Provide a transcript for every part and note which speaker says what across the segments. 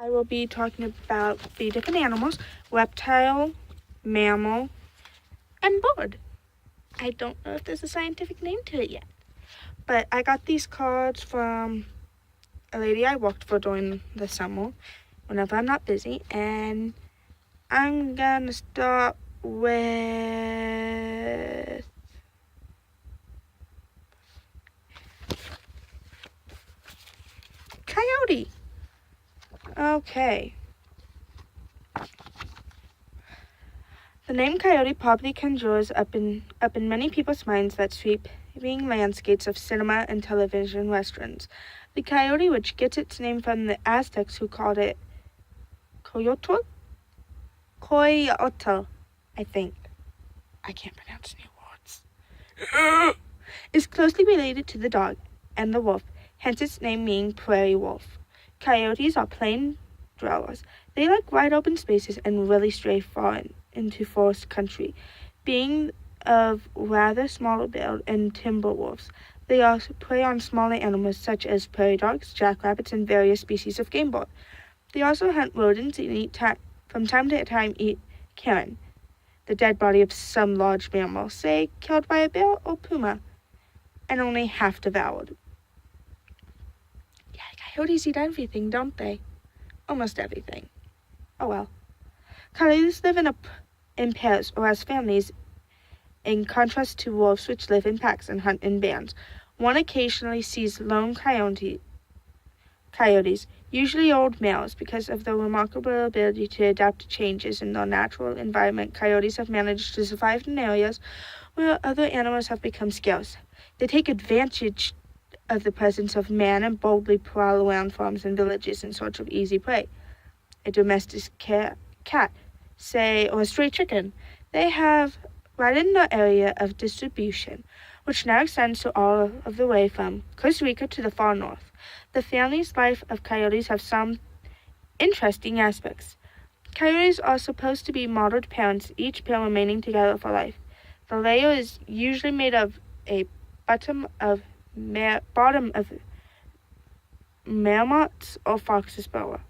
Speaker 1: I will be talking about the different animals: reptile, mammal, and bird. I don't know if there's a scientific name to it yet, but I got these cards from a lady I worked for during the summer whenever I'm not busy, and I'm gonna start with coyote. Okay. The name coyote probably conjures up in many people's minds that sweeping landscapes of cinema and television westerns. The coyote, which gets its name from the Aztecs who called it coyotl, I think. I can't pronounce new words. Is closely related to the dog and the wolf, hence its name meaning prairie wolf. Coyotes are plain dwellers. They like wide open spaces and really stray far into forest country. Being of rather smaller build and timber wolves, they also prey on smaller animals such as prairie dogs, jackrabbits, and various species of game bird. They also hunt rodents and from time to time eat carrion, the dead body of some large mammal, say killed by a bear or puma, and only half devoured. Yeah, coyotes eat everything, don't they? Almost everything. Oh well. Coyotes live in pairs or as families, in contrast to wolves, which live in packs and hunt in bands. One occasionally sees lone coyotes, usually old males. Because of their remarkable ability to adapt to changes in their natural environment, coyotes have managed to survive in areas where other animals have become scarce. They take advantage of the presence of man and boldly prowl around farms and villages in search of easy prey. A domestic cat, say, or a stray chicken. They have widened their area of distribution, which now extends to all of the way from Costa Rica to the far north. The family's life of coyotes have some interesting aspects. Coyotes are supposed to be modeled parents, each pair remaining together for life. The layer is usually made of a bottom of marmots or fox's boa,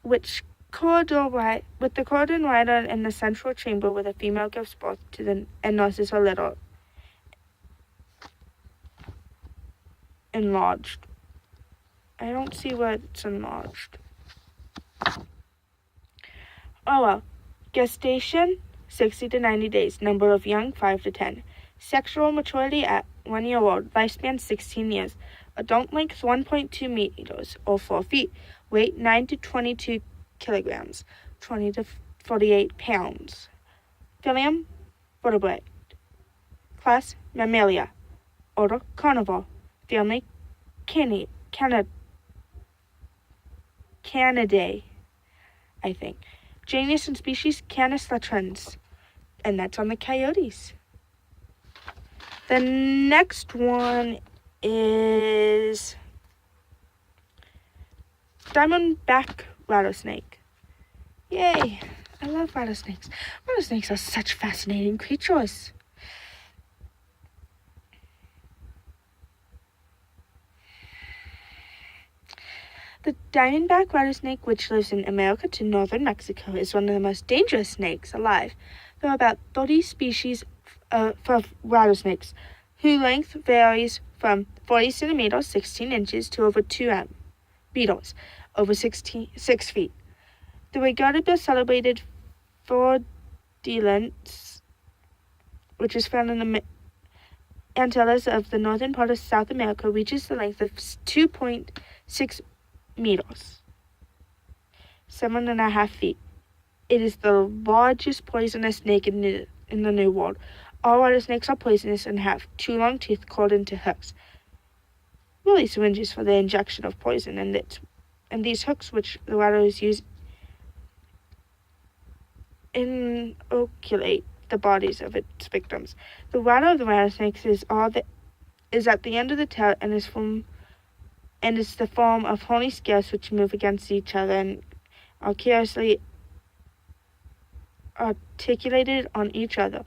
Speaker 1: with the cordon rider in the central chamber where the female gives birth to and nurses her little enlarged. I don't see where it's enlarged. Oh well. Gestation, 60 to 90 days. Number of young, 5 to 10. Sexual maturity at 1 year old. Lifespan, 16 years. Adult length, 1.2 meters or 4 feet. Weight, 9 to 22 kilograms. 20 to 48 pounds. Phylum, vertebrate. Class, Mammalia. Order, Carnivore. Family, Canidae, I think. Genus and species, Canis latrans. And that's on the coyotes. The next one is diamondback rattlesnake. Yay! I love rattlesnakes. Rattlesnakes are such fascinating creatures. The diamondback rattlesnake, which lives in America to northern Mexico, is one of the most dangerous snakes alive. There are about 30 species of rattlesnakes, whose length varies from 40 centimeters, 16 inches, to over 2 meters, over 6 feet. The regarded but celebrated fraudulence, which is found in the Antilles of the northern part of South America, reaches the length of 2.6 meters, 7.5 feet. It is the largest poisonous snake in the New World. All rattlesnakes are poisonous and have 2 long teeth curled into hooks, really syringes for the injection of poison, and these hooks, which the rattlers use, inoculate the bodies of its victims. The rattle of the rattlesnakes is at the end of the tail and is the form of horny scales which move against each other and are curiously articulated on each other.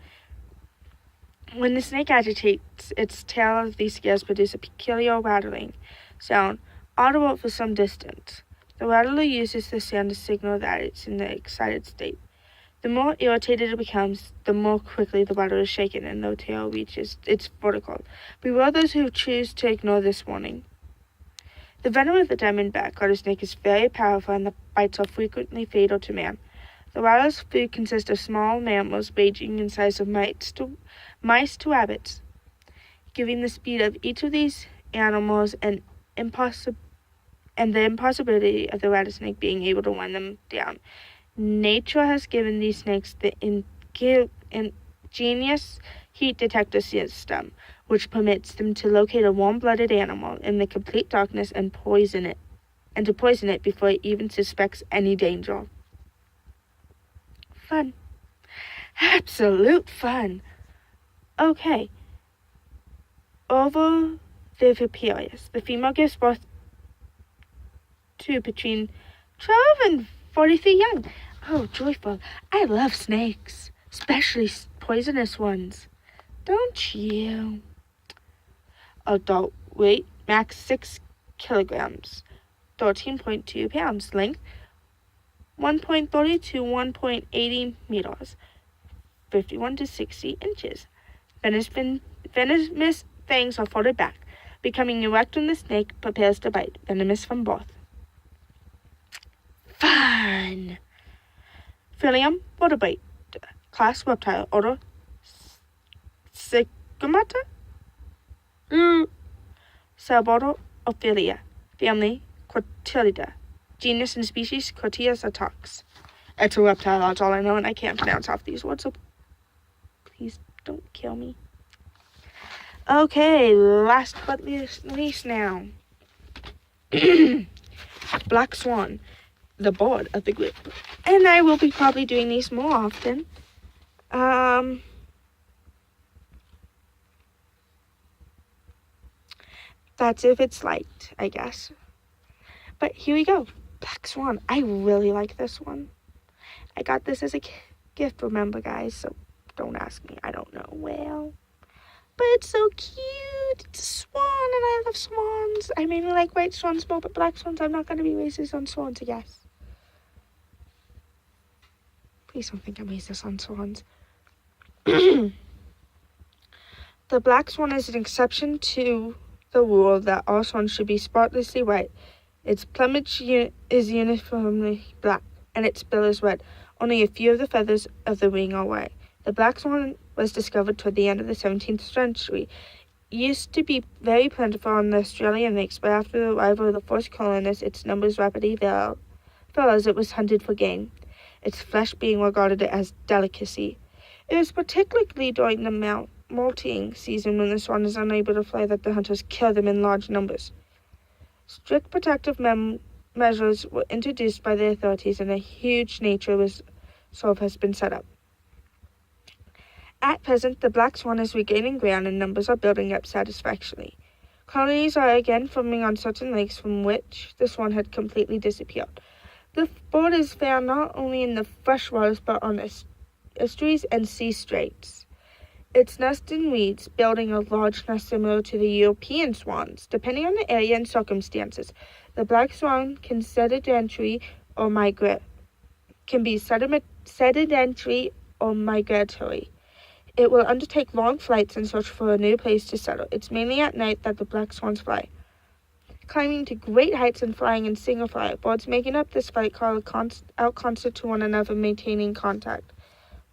Speaker 1: When the snake agitates, its tail of these scales produce a peculiar rattling sound, audible for some distance. The rattler uses the sound to signal that it's in the excited state. The more irritated it becomes, the more quickly the rattler is shaken and the tail reaches its vertical. Beware those who choose to ignore this warning. The venom of the diamondback gartersnake is very powerful and the bites are frequently fatal to man. The rattler's food consists of small mammals ranging in size from mice to rabbits, giving the speed of each of these animals the impossibility of the rattlesnake being able to run them down. Nature has given these snakes the ingenious heat detector system, which permits them to locate a warm-blooded animal in the complete darkness and to poison it before it even suspects any danger. Fun. Absolute fun. Okay. Ovoviviparous. The female gives birth to between 12 and 43 young. Oh, joyful. I love snakes, especially poisonous ones. Don't you? Adult weight, max 6 kilograms, 13.2 pounds. Length, 1.30 to 1.80 meters, 51 to 60 inches. Venomous fangs are folded back, becoming erect when the snake prepares to bite. Venomous from birth. Fun! Phylum, vertebrate. Class, reptile. Order, Stigmata. Suborder, Ophelia. Family, Cortillida. Genus and species, Cortias atox. It's a reptile, that's all I know, and I can't pronounce half these words, so please don't kill me. Okay, last but least now. Black Swan, the bird of the group. And I will be probably doing these more often. That's if it's liked, I guess. But here we go. Black Swan. I really like this one. I got this as a gift, remember, guys? So don't ask me. I don't know. Well, but it's so cute. It's a swan, and I love swans. I mainly like white swans more, but black swans, I'm not going to be racist on swans, I guess. Please don't think I'm racist on swans. The black swan is an exception to the rule that all swans should be spotlessly white. Its plumage is uniformly black, and its bill is red. Only a few of the feathers of the wing are white. The black swan was discovered toward the end of the 17th century. It used to be very plentiful on the Australian lakes, but after the arrival of the first colonists, its numbers rapidly fell as it was hunted for game, its flesh being regarded as delicacy. It is particularly during the molting season when the swan is unable to fly that the hunters kill them in large numbers. Strict protective measures were introduced by the authorities, and a huge nature reserve has been set up. At present, the black swan is regaining ground and numbers are building up satisfactorily. Colonies are again forming on certain lakes from which the swan had completely disappeared. The bird is found not only in the fresh waters but on estuaries and sea straits. Its nests in reeds, building a large nest similar to the European swans. Depending on the area and circumstances, the black swan can be sedentary or migratory. It will undertake long flights in search for a new place to settle. It's mainly at night that the black swans fly, climbing to great heights and flying in single flight. Birds making up this flight call out concert to one another, maintaining contact.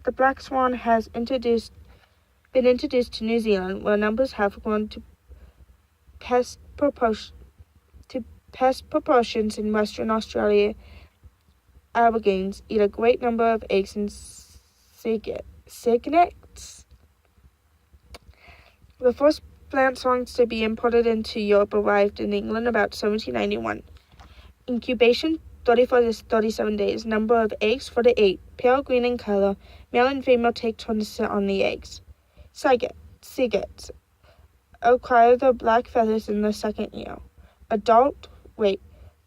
Speaker 1: The black swan has been introduced to New Zealand, where numbers have grown to pest proportions in Western Australia. Aborigines eat a great number of eggs and cygnets. The first plant songs to be imported into Europe arrived in England about 1791. Incubation 34 to 37 days. Number of eggs 48. Pale green in color. Male and female take turns to sit on the eggs. Cygnets acquire the black feathers in the second year. Adult weight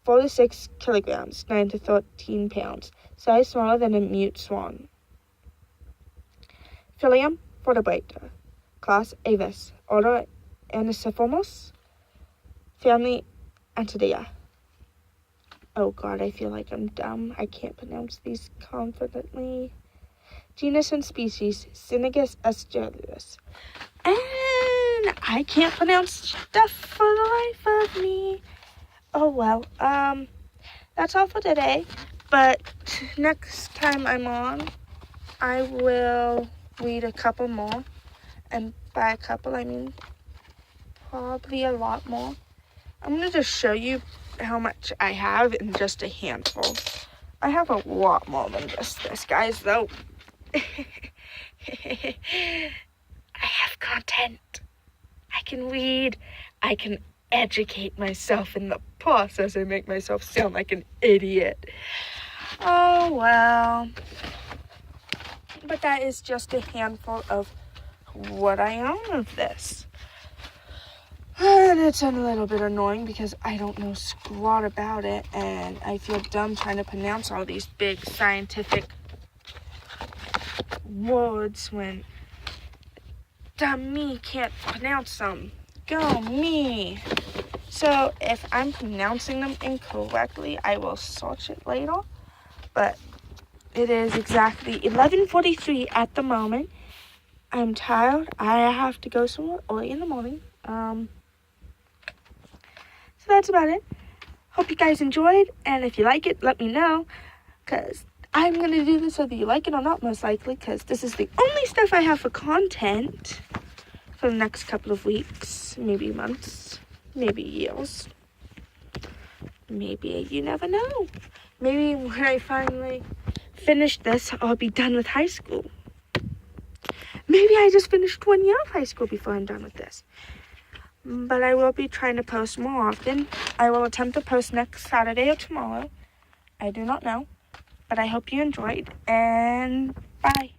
Speaker 1: 4 to 6 kilograms, 9 to 13 pounds. Size smaller than a mute swan. Phylum, vertebrate. Class, Aves. Order, Anisophormus. Family, Antidia. Oh god, I feel like I'm dumb. I can't pronounce these confidently. Genus and species, Synagus astralis. And I can't pronounce stuff for the life of me. Oh well, that's all for today. But next time I'm on, I will read a couple more. And by a couple, I mean probably a lot more. I'm going to just show you how much I have in just a handful. I have a lot more than just this, guys, though. I have content. I can read. I can educate myself in the process and make myself sound like an idiot. Oh, well. But that is just a handful of what I own of this. And it's a little bit annoying because I don't know squat about it, and I feel dumb trying to pronounce all these big scientific words when dumb me can't pronounce them. Go me! So if I'm pronouncing them incorrectly, I will search it later. But it is exactly 11:43 at the moment. I'm tired. I have to go somewhere early in the morning. So that's about it. Hope you guys enjoyed, and if you like it, let me know, because I'm going to do this whether you like it or not, most likely, because this is the only stuff I have for content for the next couple of weeks, maybe months, maybe years. Maybe, you never know. Maybe when I finally finish this, I'll be done with high school. Maybe I just finished 1 year of high school before I'm done with this. But I will be trying to post more often. I will attempt to post next Saturday or tomorrow. I do not know. But I hope you enjoyed, and bye.